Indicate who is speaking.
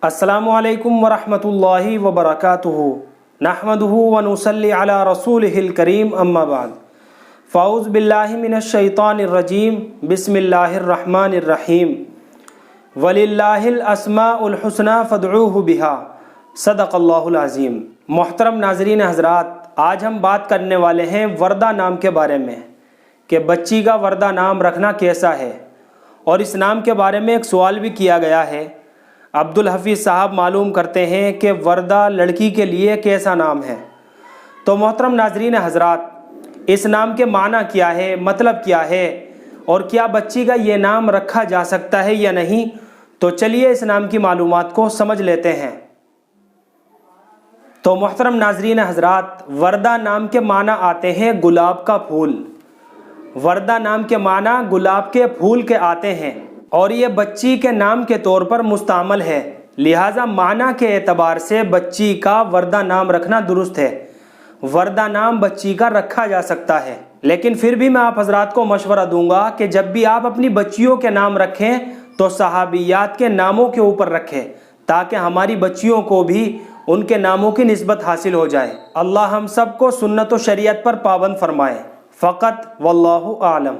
Speaker 1: السلام علیکم ورحمۃ اللہ وبرکاتہ نحمدہ ونصلی علی رسولہ الکریم اما بعد فاعوذ باللہ من الشیطان الرجیم بسم اللہ الرحمن الرحیم وللہ الاسماء الحسنی فادعوہ بہا صدق اللہ العظیم۔ محترم ناظرین حضرات، آج ہم بات کرنے والے ہیں وردہ نام کے بارے میں کہ بچی کا وردہ نام رکھنا کیسا ہے، اور اس نام کے بارے میں ایک سوال بھی کیا گیا ہے۔ عبدالحفیظ صاحب معلوم کرتے ہیں کہ وردہ لڑکی کے لیے کیسا نام ہے۔ تو محترم ناظرین حضرات، اس نام کے معنی کیا ہے، مطلب کیا ہے، اور کیا بچی کا یہ نام رکھا جا سکتا ہے یا نہیں، تو چلیے اس نام کی معلومات کو سمجھ لیتے ہیں۔ تو محترم ناظرین حضرات، وردہ نام کے معنی آتے ہیں گلاب کا پھول۔ وردہ نام کے معنی گلاب کے پھول کے آتے ہیں، اور یہ بچی کے نام کے طور پر مستعمل ہے، لہٰذا معنی کے اعتبار سے بچی کا وردہ نام رکھنا درست ہے۔ وردہ نام بچی کا رکھا جا سکتا ہے، لیکن پھر بھی میں آپ حضرات کو مشورہ دوں گا کہ جب بھی آپ اپنی بچیوں کے نام رکھیں تو صحابیات کے ناموں کے اوپر رکھیں، تاکہ ہماری بچیوں کو بھی ان کے ناموں کی نسبت حاصل ہو جائے۔ اللہ ہم سب کو سنت و شریعت پر پابند فرمائے۔ فقط واللہ اعلم۔